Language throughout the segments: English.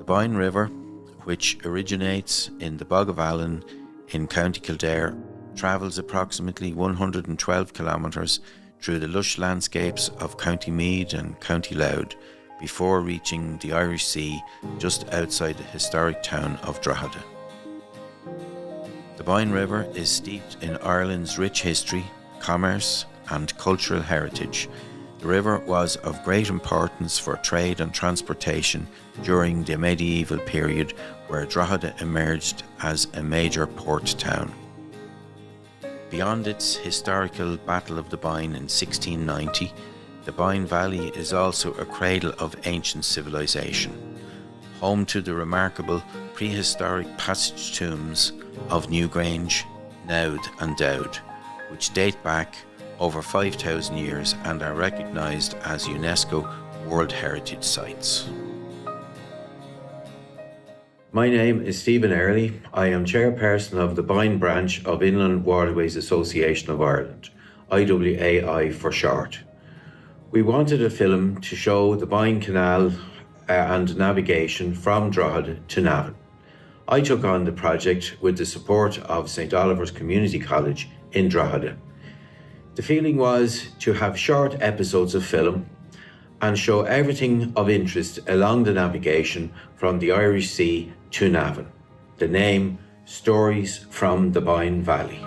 Boyne River, which originates in the Bog of Allen in County Kildare, travels approximately 112 kilometres through the lush landscapes of County Meath and County Louth before reaching the Irish Sea just outside the historic town of Drogheda. The Boyne River is steeped in Ireland's rich history, commerce and cultural heritage. The river was of great importance for trade and transportation during the medieval period, where Drogheda emerged as a major port town. Beyond its historical Battle of the Boyne in 1690, the Boyne Valley is also a cradle of ancient civilization, home to the remarkable prehistoric passage tombs of Newgrange, Naud and Dowd, which date back over 5,000 years and are recognised as UNESCO World Heritage Sites. My name is Stephen Early. I am chairperson of the Boyne branch of Inland Waterways Association of Ireland, IWAI for short. We wanted a film to show the Boyne Canal and navigation from Drogheda to Navan. I took on the project with the support of St Oliver's Community College in Drogheda. The feeling was to have short episodes of film and show everything of interest along the navigation from the Irish Sea to Navan. The name, Stories from the Boyne Valley.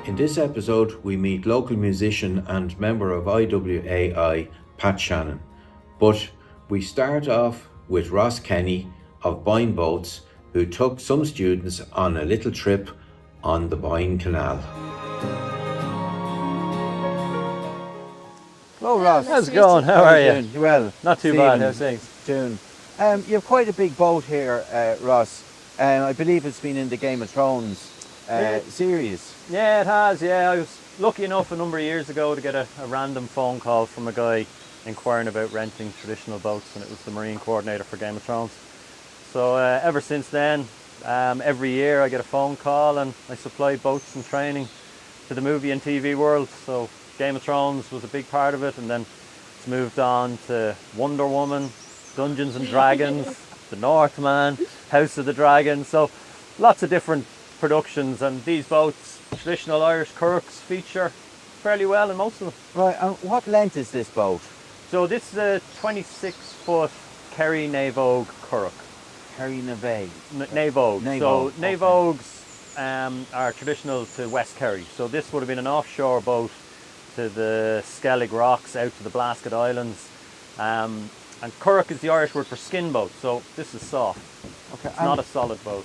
In this episode, we meet local musician and member of IWAI, Pat Shannon. But we start off with Ross Kenny of Boyne Boats, who took some students on a little trip on the Boyne Canal. Hello Ross. How's it going? How are you? Doing? Well, not too bad. How's things? Doing. You have quite a big boat here, Ross. I believe it's been in the Game of Thrones series. Yeah, it has. Yeah, I was lucky enough a number of years ago to get a random phone call from a guy inquiring about renting traditional boats, and it was the marine coordinator for Game of Thrones. So ever since then, every year I get a phone call and I supply boats and training to the movie and TV world. So Game of Thrones was a big part of it, and then it's moved on to Wonder Woman, Dungeons and Dragons, The Northman, House of the Dragon. So lots of different productions, and these boats, traditional Irish currachs, feature fairly well in most of them. Right, and what length is this boat? So this is a 26-foot Kerry Navogue currach. Kerry Navogue. Navogue. So Okay. Navogues are traditional to West Kerry. So this would have been an offshore boat to the Skellig Rocks, out to the Blasket Islands. And currach is the Irish word for skin boat, so this is soft. Okay. It's not a solid boat.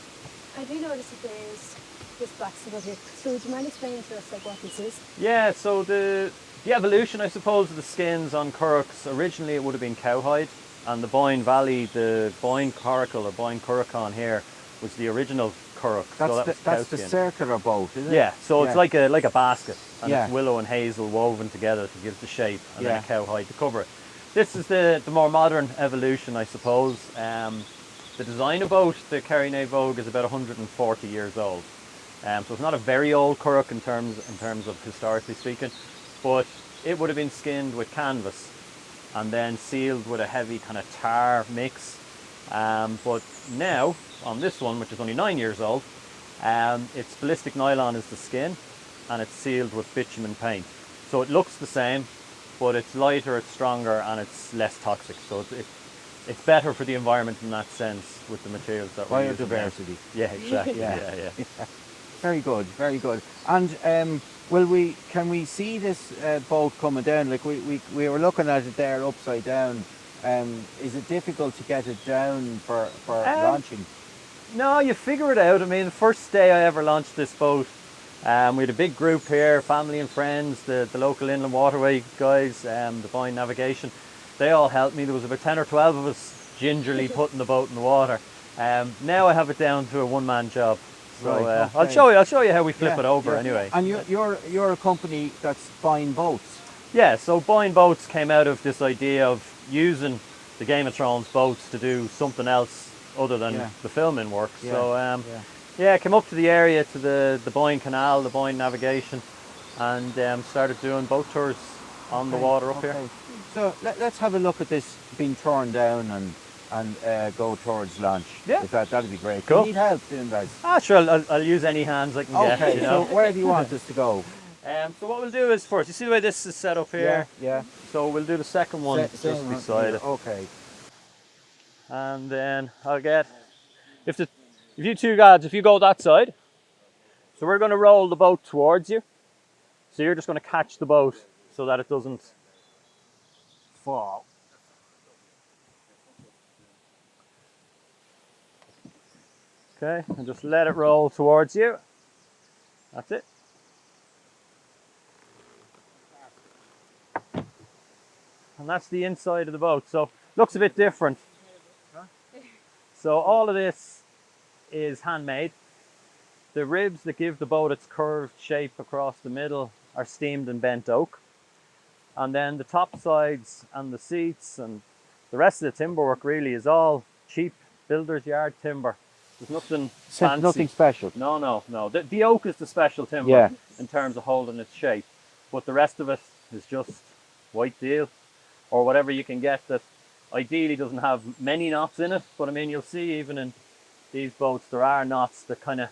I do notice that there's this black stuff here. So would you mind explaining to us what this is? Yeah, so the evolution, I suppose, of the skins on currachs, originally it would have been cowhide, and the Boyne Valley, the Boyne coracle or Boyne currachon here was the original currach. That's the circular boat, is it? Yeah, so it's like a basket, and Yeah. it's willow and hazel woven together to give the shape, and then a cowhide to cover it. This is the more modern evolution, I suppose. The design of boat, the Kerry Navogue, is about 140 years old. So it's not a very old currach in terms of historically speaking, but it would have been skinned with canvas and then sealed with a heavy kind of tar mix. But now, on this one, which is only 9 years old, it's ballistic nylon is the skin, and it's sealed with bitumen paint. So it looks the same, but it's lighter, it's stronger, and it's less toxic. So it's better for the environment in that sense with the materials that we're using. Biodiversity. Yeah, exactly. Yeah. Yeah. Very good, very good. And can we see this boat coming down? Like we were looking at it there upside down. Is it difficult to get it down for launching? No, you figure it out. I mean, the first day I ever launched this boat, we had a big group here, family and friends, the local inland waterway guys, the Boyne Navigation. They all helped me. There was about 10 or 12 of us gingerly putting the boat in the water. Now I have it down to a one-man job. So Right, okay. I'll show you how we flip it over anyway. And you're a company that's buying boats. Yeah, so Boyne Boats came out of this idea of using the Game of Thrones boats to do something else other than the filming work. Yeah. So I came up to the area, to the Boyne Canal, the Boyne Navigation, and started doing boat tours on the water up here. So let's have a look at this being torn down and go towards launch. Yeah. If that'd be great. Cool. Do you need help doing that? Ah, sure, I'll use any hands I can get, Okay, you know. so where do you want us to go? So what we'll do is first, you see the way this is set up here? Yeah. So we'll do the second one just beside it. Okay. And then I'll get, if you two guys, if you go that side, so we're going to roll the boat towards you. So you're just going to catch the boat so that it doesn't fall. Okay, and just let it roll towards you. That's it. And that's the inside of the boat. So looks a bit different. So all of this is handmade. The ribs that give the boat its curved shape across the middle are steamed and bent oak. And then the top sides and the seats and the rest of the timber work really is all cheap builder's yard timber. There's nothing fancy. Nothing special. No. The oak is the special timber in terms of holding its shape. But the rest of it is just white deal or whatever you can get that ideally doesn't have many knots in it. But I mean, you'll see even in these boats there are knots that kind of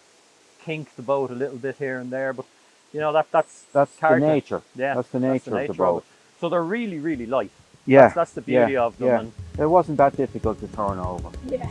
kink the boat a little bit here and there. But you know, that's the nature. Yeah, that's the nature of the boat. So they're really, really light. Yeah, that's the beauty of them. Yeah. And it wasn't that difficult to turn over. Yeah.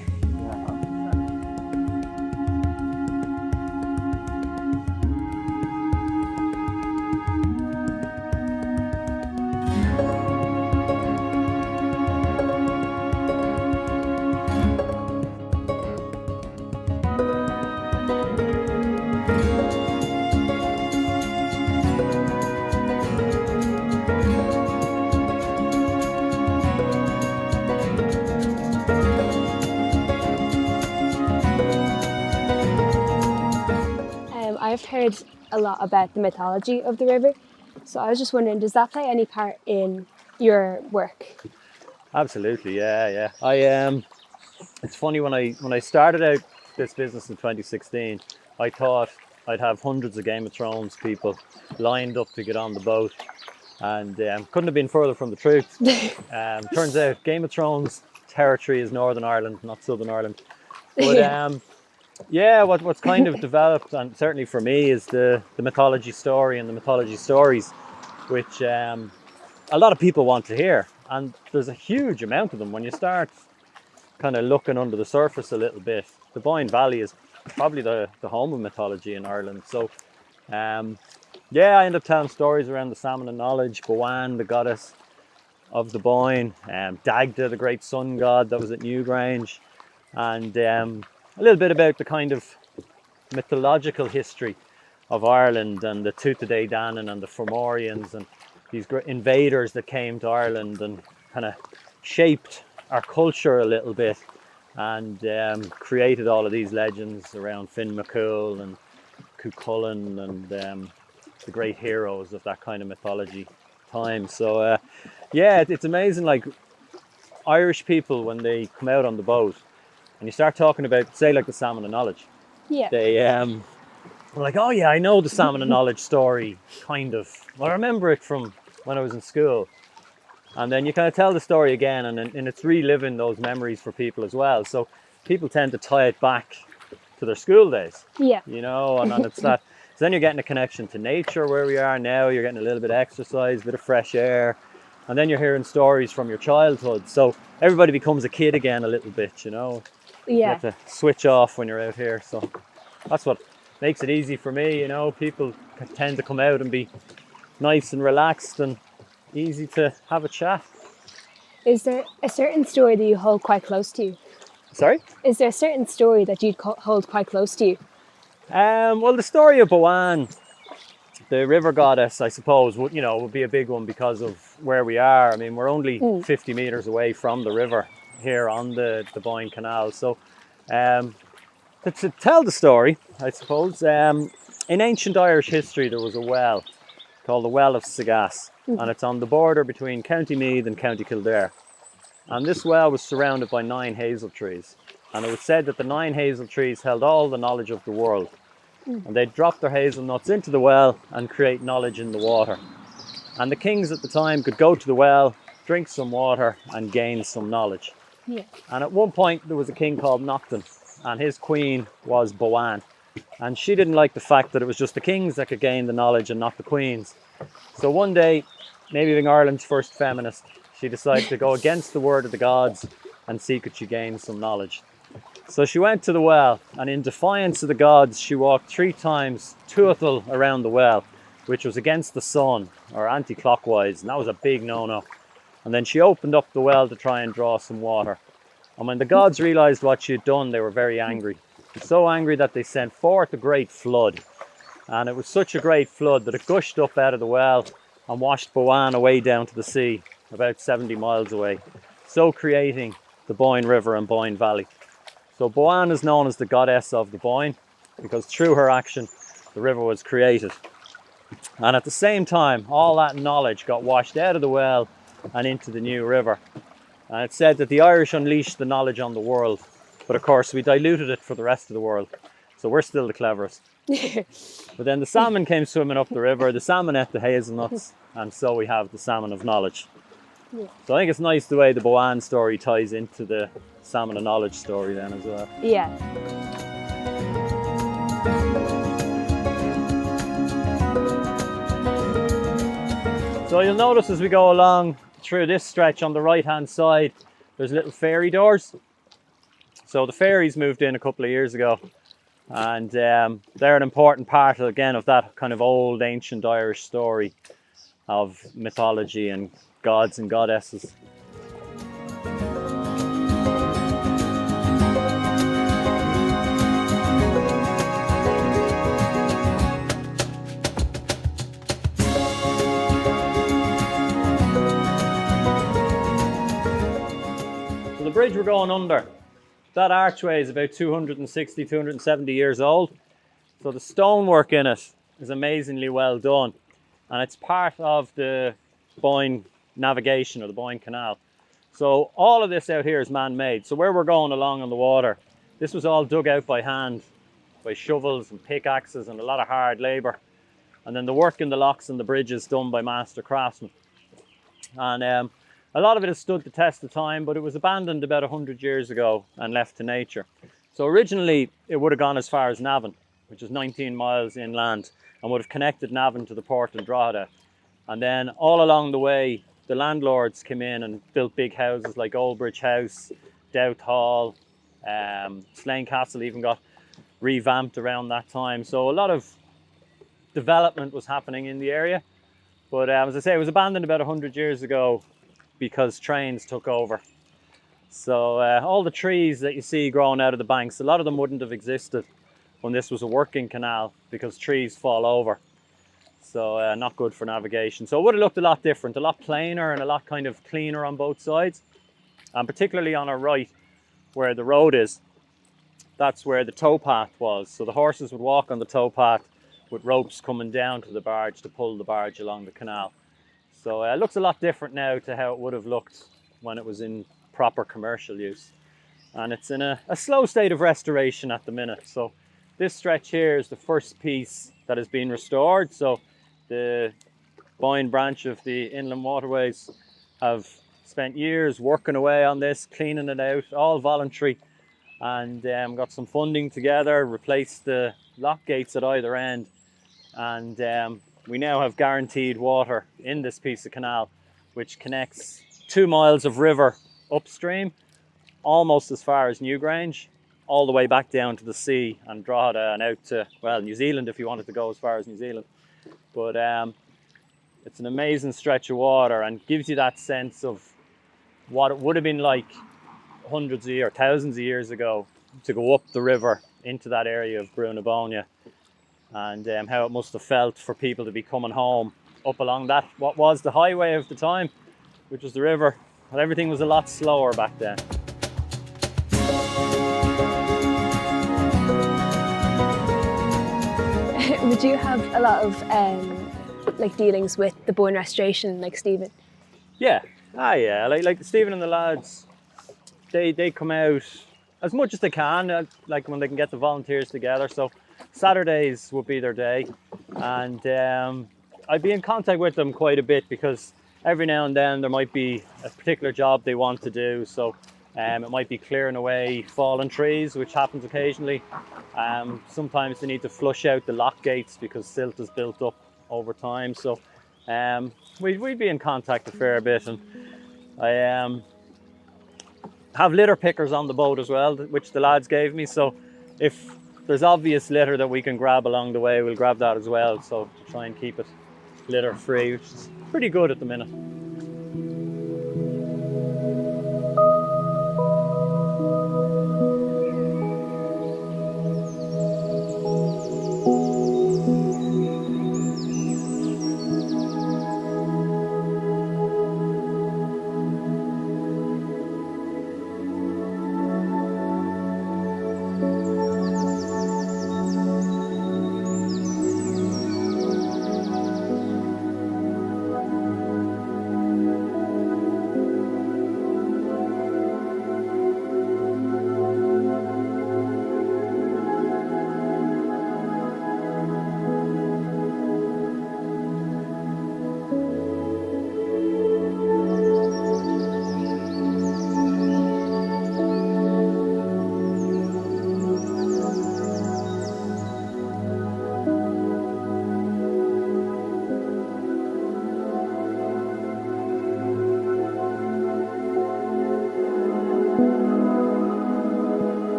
I've heard a lot about the mythology of the river, so I was just wondering, does that play any part in your work? Absolutely, yeah. It's funny, when I started out this business in 2016, I thought I'd have hundreds of Game of Thrones people lined up to get on the boat, and couldn't have been further from the truth. Turns out Game of Thrones territory is Northern Ireland, not Southern Ireland. But what's kind of developed, and certainly for me, is the mythology story and the mythology stories, which a lot of people want to hear. And there's a huge amount of them. When you start kind of looking under the surface a little bit, the Boyne Valley is probably the home of mythology in Ireland. So I end up telling stories around the salmon of knowledge, Boyne, the goddess of the Boyne, Dagda, the great sun god that was at Newgrange, and a little bit about the kind of mythological history of Ireland and the Tuatha Danann and the Fomorians and these great invaders that came to Ireland and kind of shaped our culture a little bit and created all of these legends around Finn McCool and Cuchulainn and the great heroes of that kind of mythology time. So it's amazing, like Irish people, when they come out on the boat and you start talking about, say, like the salmon of knowledge, they were like, oh yeah, I know the salmon of knowledge story, kind of. Well, I remember it from when I was in school. And then you kind of tell the story again, and it's reliving those memories for people as well. So people tend to tie it back to their school days. Yeah. You know, and it's that. So then you're getting a connection to nature where we are now. You're getting a little bit of exercise, a bit of fresh air. And then you're hearing stories from your childhood. So everybody becomes a kid again a little bit, you know. Yeah. You have to switch off when you're out here. So that's what makes it easy for me, you know. People tend to come out and be nice and relaxed and easy to have a chat. Is there a certain story that you hold quite close to you? Sorry? Is there a certain story that you'd hold quite close to you? Well, the story of Boyne, the river goddess, I suppose, would be a big one because of where we are. I mean, we're only 50 metres away from the river here on the Boyne Canal. So to tell the story, I suppose, in ancient Irish history there was a well called the Well of Sagass, and it's on the border between County Meath and County Kildare. And this well was surrounded by 9 hazel trees, and it was said that the 9 hazel trees held all the knowledge of the world. And they'd drop their hazelnuts into the well and create knowledge in the water. And the kings at the time could go to the well, drink some water and gain some knowledge. Yeah. And at one point there was a king called Nocton, and his queen was Boyne. And she didn't like the fact that it was just the kings that could gain the knowledge and not the queens. So one day, maybe being Ireland's first feminist, she decided to go against the word of the gods and see could she gain some knowledge. So she went to the well, and in defiance of the gods, she walked 3 times tuathal around the well, which was against the sun, or anti-clockwise, and that was a big no-no. And then she opened up the well to try and draw some water. And when the gods realised what she had done, they were very angry. So angry that they sent forth a great flood. And it was such a great flood that it gushed up out of the well and washed Boyne away down to the sea, about 70 miles away, so creating the Boyne River and Boyne Valley. So Boyne is known as the goddess of the Boyne, because through her action, the river was created. And at the same time, all that knowledge got washed out of the well and into the new river. And it's said that the Irish unleashed the knowledge on the world, but of course we diluted it for the rest of the world. So we're still the cleverest. But then the salmon came swimming up the river, the salmon ate the hazelnuts, and so we have the salmon of knowledge. Yeah. So I think it's nice the way the Boyne story ties into the salmon of knowledge story then as well. Yeah. So you'll notice as we go along through this stretch on the right hand side, there's little fairy doors. So the fairies moved in a couple of years ago, and they're an important part again of that kind of old ancient Irish story of mythology and gods and goddesses. So the bridge we're going under, that archway is about 260, 270 years old. So the stonework in it is amazingly well done. And it's part of the Boyne navigation, or the Boyne Canal. So all of this out here is man-made. So where we're going along on the water, this was all dug out by hand, by shovels and pickaxes and a lot of hard labour. And then the work in the locks and the bridges done by master craftsmen. And a lot of it has stood the test of time, but it was abandoned about 100 years ago and left to nature. So originally it would have gone as far as Navan, which is 19 miles inland, and would have connected Navan to the port in Drogheda. And then all along the way, the landlords came in and built big houses like Old Bridge House, Douth Hall, Slane Castle even got revamped around that time. So a lot of development was happening in the area. But as I say, it was abandoned about 100 years ago because trains took over. So all the trees that you see growing out of the banks, a lot of them wouldn't have existed when this was a working canal, because trees fall over. So not good for navigation. So it would have looked a lot different, a lot plainer and a lot kind of cleaner on both sides. And particularly on our right, where the road is, that's where the towpath was. So the horses would walk on the towpath with ropes coming down to the barge to pull the barge along the canal. So it looks a lot different now to how it would have looked when it was in proper commercial use. And it's in a slow state of restoration at the minute. So this stretch here is the first piece that has been restored. So the Boyne branch of the Inland Waterways have spent years working away on this, cleaning it out, all voluntary, and got some funding together, replaced the lock gates at either end, and we now have guaranteed water in this piece of canal, which connects 2 miles of river upstream, almost as far as Newgrange, all the way back down to the sea and Drogheda and out to, well, New Zealand if you wanted to go as far as New Zealand. But it's an amazing stretch of water and gives you that sense of what it would have been like hundreds of years, thousands of years ago, to go up the river into that area of Brunabonia, and how it must have felt for people to be coming home up along that, what was the highway of the time, which was the river. But everything was a lot slower back then. Would you have a lot of like dealings with the Boyne Restoration, like Stephen? Yeah, yeah. Like Stephen and the lads, they come out as much as they can, like when they can get the volunteers together. So Saturdays would be their day, and I'd be in contact with them quite a bit because every now and then there might be a particular job they want to do. So it might be clearing away fallen trees, which happens occasionally. Sometimes they need to flush out the lock gates because silt has built up over time. So we'd be in contact a fair bit. And I have litter pickers on the boat as well, which the lads gave me. So if there's obvious litter that we can grab along the way, we'll grab that as well. So try and keep it litter free, which is pretty good at the minute.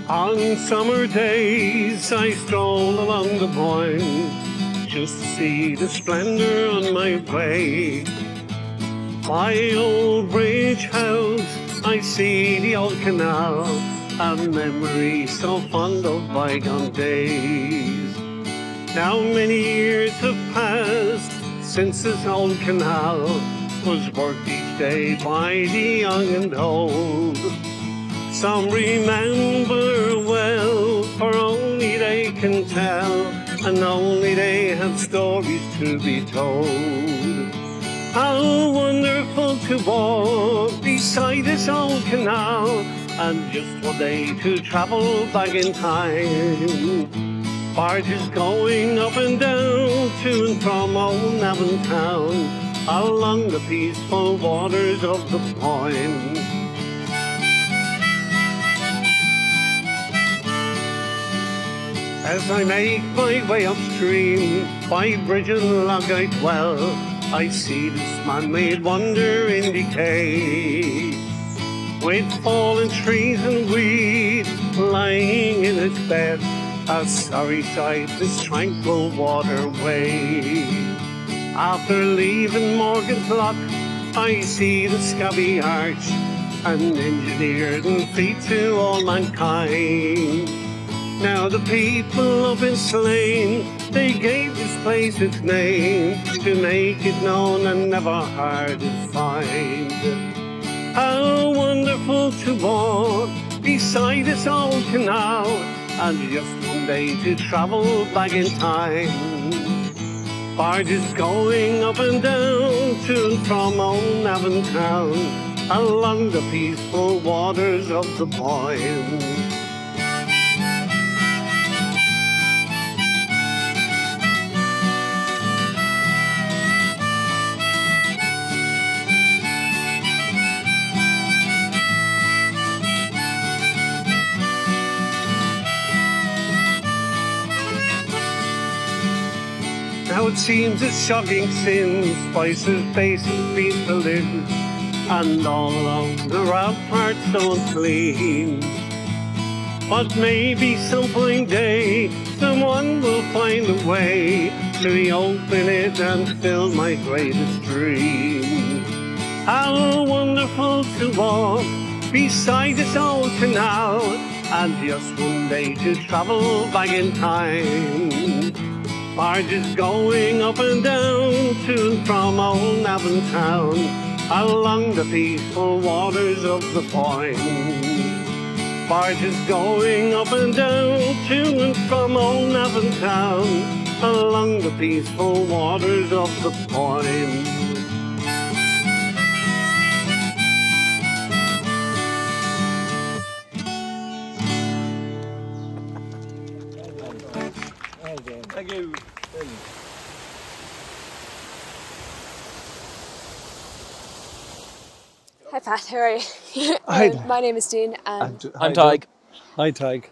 On summer days I stroll along the Boyne, just to see the splendour on my way. My old bridge house, I see the old canal, a memory so fond of bygone days. Now many years have passed since this old canal was worked each day by the young and old. Some remember well, for only they can tell, and only they have stories to be told. How wonderful to walk beside this old canal, and just one day to travel back in time. Barges going up and down, to and from old Navan town, along the peaceful waters of the Boyne. As I make my way upstream, by bridge and log I dwell, I see this man-made wonder in decay, with fallen trees and weed lying in its bed, a sorry sight this tranquil waterway. After leaving Morgan's Lock, I see the scabby arch, an engineered feat to all mankind. Now the people of Slane, they gave this place its name, to make it known and never hard to find. How wonderful to walk beside this old canal, and just one day to travel back in time. Barges going up and down, to and from old Navan town, along the peaceful waters of the Boyne. Now it seems a shocking sin, spices, bases, beef to live, and all along the ramparts so unclean. But maybe some fine day, someone will find a way to reopen it and fill my greatest dream. How wonderful to walk beside this old canal, and just one day to travel back in time. Barges going up and down, to and from old Navan town, along the peaceful waters of the Boyne. Barges going up and down, to and from old Navan town, along the peaceful waters of the Boyne. Thank you. Hi Pat, how are you? Hi. My name is Dean and I'm Tig. Hi, Tig.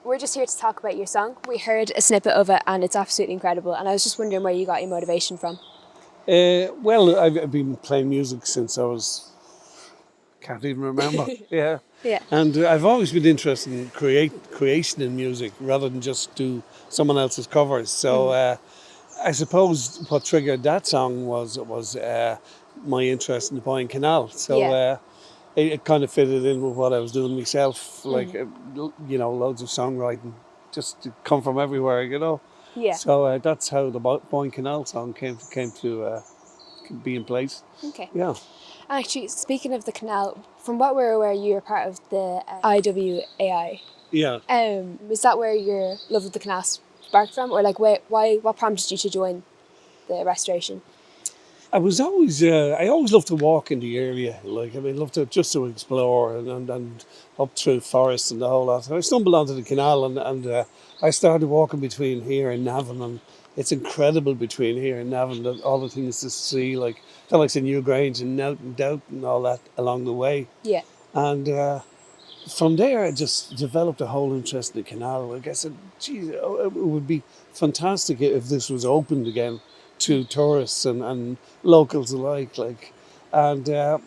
we're just here to talk about your song. We heard a snippet of it and it's absolutely incredible, and I was just wondering where you got your motivation from. Well, I've been playing music since I was, can't even remember. Yeah. Yeah. And I've always been interested in creation in music rather than just do someone else's covers. So I suppose what triggered that song was my interest in the Boyne Canal. So Yeah. it kind of fitted in with what I was doing myself, like you know, loads of songwriting, just to come from everywhere, you know. Yeah. So that's how the Boyne Canal song came to be in place. Okay. Yeah. Actually, speaking of the canal, from what we're aware, you're part of the IWAI. Yeah. Was that where your love of the canal sparked from, or like what prompted you to join the restoration? I always loved to walk in the area. Like, I mean, loved to just to explore and up through forests and the whole lot. So I stumbled onto the canal and I started walking between here and Navan, and it's incredible between here and Navan, all the things to see, like the likes of Newgrange and Nelton, Doubt and all that along the way. Yeah. And from there, I just developed a whole interest in the canal. Like I said, geez, it would be fantastic if this was opened again to tourists and locals alike. Like, and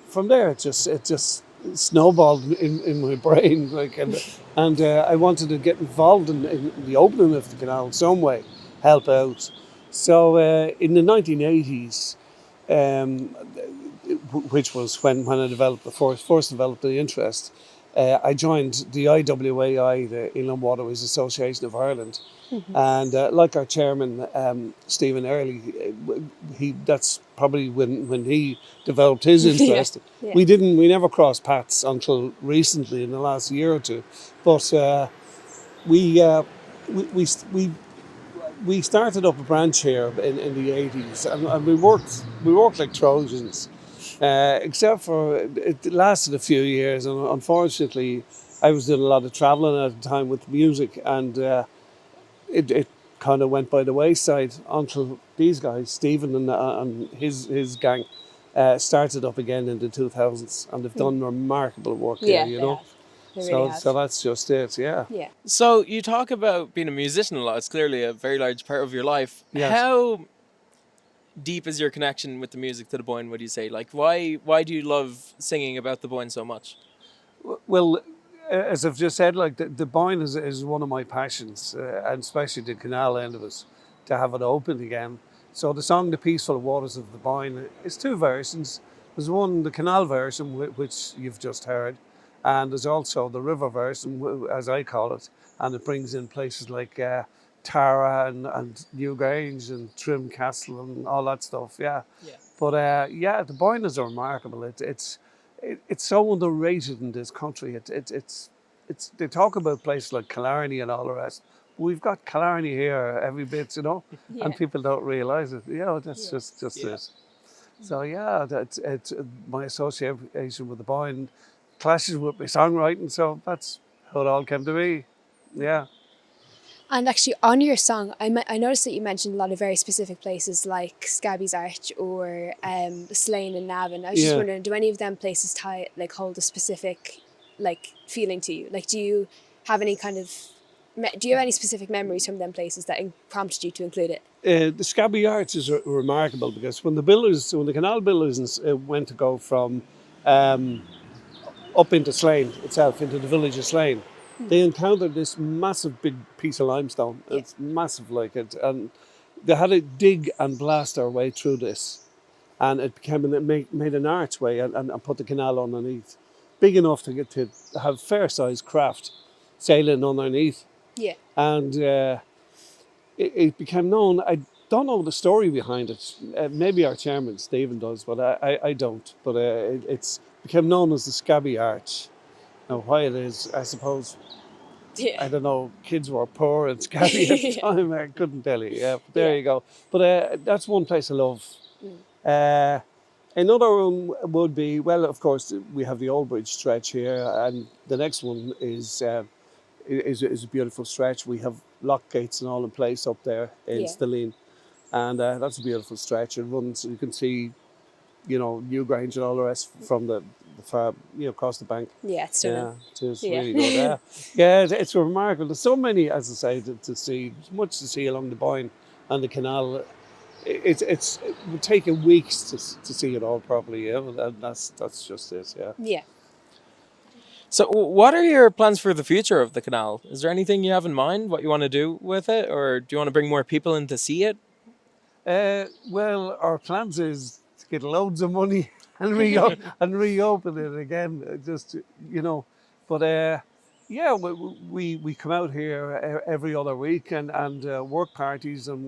from there, it just snowballed in my brain. Like, and I wanted to get involved in the opening of the canal in some way, help out. So in the 1980s. Which was when I developed first developed the interest. I joined the IWAI, the Inland Waterways Association of Ireland, and like our chairman Stephen Early, that's probably when he developed his interest. Yeah. We never crossed paths until recently in the last year or two, but we started up a branch here in the 80s, and we worked like Trojans. Except for it lasted a few years, and unfortunately I was doing a lot of travelling at the time with music, and it kind of went by the wayside until these guys, Stephen and his gang, started up again in the 2000s, and they've done remarkable work here, you know. They really have. So that's just it, yeah. Yeah. So you talk about being a musician a lot. It's clearly a very large part of your life. Yes. How deep is your connection with the music to the Boyne, would you say? Like, why do you love singing about the Boyne so much? Well, as I've just said, like the Boyne is one of my passions, and especially the canal end of it, to have it open again. So the song "The Peaceful Waters of the Boyne" is two versions. There's one, the canal version, which you've just heard, and there's also the river version, as I call it, and it brings in places like Tara and Newgrange and Trim Castle and all that stuff. Yeah. But the Boyne is remarkable. It's so underrated in this country. It's they talk about places like Killarney and all the rest. We've got Killarney here every bit, you know, and people don't realise it. You know, that's just it. So it's my association with the Boyne clashes with my songwriting. So that's how it all came to be. Yeah. And actually, on your song, I noticed that you mentioned a lot of very specific places like Scabby's Arch or Slane and Navan. I was just wondering, do any of them places hold a specific feeling to you? Like, do you have any specific memories from them places that prompted you to include it? The Scabby Arch is remarkable because when the canal builders went to go from up into Slane itself, into the village of Slane, they encountered this massive big piece of limestone. Yeah. It's massive like it. And they had to dig and blast their way through this. And it made an archway and put the canal underneath. Big enough to have fair-sized craft sailing underneath. Yeah. And it became known, I don't know the story behind it. Maybe our chairman, Stephen, does, but I don't. But it's become known as the Scabby Arch. Now, why it is, I suppose, Yeah. I don't know, kids were poor and scabby at the time. I couldn't tell you. Yeah, but there Yeah. you go. But that's one place I love. Mm. Another one would be, well, of course, we have the Old Bridge stretch here, and the next one is a beautiful stretch. We have lock gates and all in place up there in Yeah. Stilleen, and that's a beautiful stretch. It runs, you can see, Newgrange and all the rest from the far, across the bank. Yeah, it's stunning. Yeah, it is Yeah. really good. Yeah, it's remarkable. There's so many, as I say, to see. There's much to see along the Boyne and the canal. It would take you weeks to see it all properly. Yeah, and that's just it. Yeah. Yeah. So, what are your plans for the future of the canal? Is there anything you have in mind, what you want to do with it, or do you want to bring more people in to see it? Well, our plans is to get loads of money and reopen it again. Just but yeah, we come out here every other week and work parties, and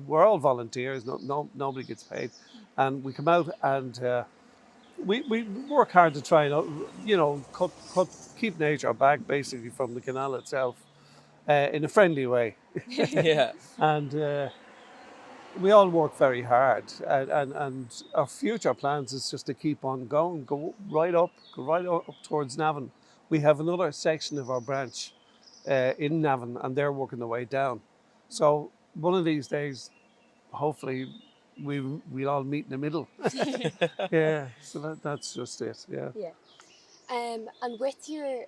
we're all volunteers. Nobody gets paid, and we come out and we work hard to try and keep nature back basically from the canal itself in a friendly way, Yeah. and. We all work very hard, and our future plans is just to keep on going, go right up towards Navan. We have another section of our branch in Navan, and they're working their way down. So one of these days, hopefully, we'll all meet in the middle. Yeah, so that's just it. Yeah. Yeah. And with your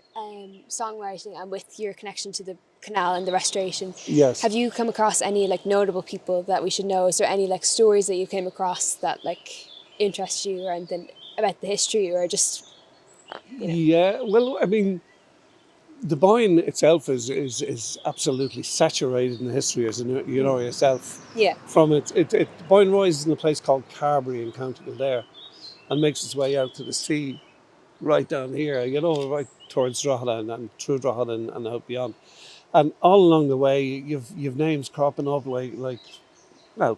songwriting and with your connection to the canal and the restoration, Yes. have you come across any like notable people that we should know? Is there any like stories that you came across that like interest you or anything about the history or just Yeah. Well, I mean, the Boyne itself is absolutely saturated in history, as you know yourself. Yeah. From it Boyne rises in a place called Carbery in County Kildare, and makes its way out to the sea, right down here. Right towards Drogheda and through Drogheda and out beyond. And all along the way, you've names cropping up like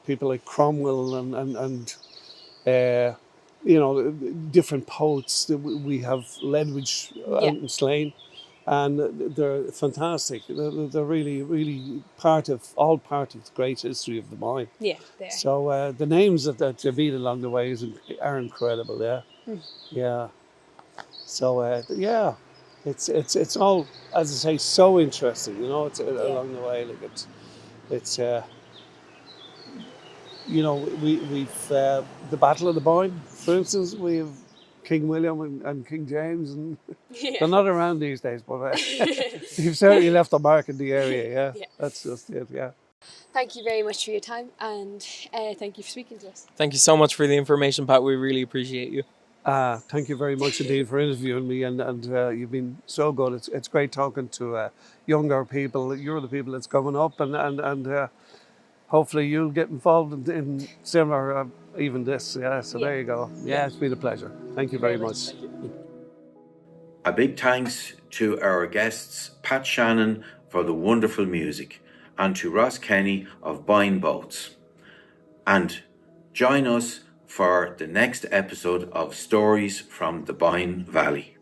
people like Cromwell and different poets. We have Ledwidge out in Slane. And they're fantastic. They're really, really part of the great history of the Boyne. Yeah, there. So the names that you meet along the way are incredible. Yeah, yeah. So yeah, it's all, as I say, so interesting. It's along the way. Like it's we've the Battle of the Boyne, for instance. We have King William and King James, and they're not around these days, but you've certainly left a mark in the area. Yeah, that's just it. Yeah. Thank you very much for your time, and thank you for speaking to us. Thank you so much for the information, Pat. We really appreciate you. Thank you very much indeed for interviewing me, and you've been so good. It's great talking to younger people. You're the people that's coming up, and hopefully you'll get involved in similar, even this. Yeah, so there you go. Yeah, it's been a pleasure. Thank you very much. A big thanks to our guests, Pat Shannon for the wonderful music, and to Ross Kenny of Boyne Boats. And join us for the next episode of Stories from the Boyne Valley.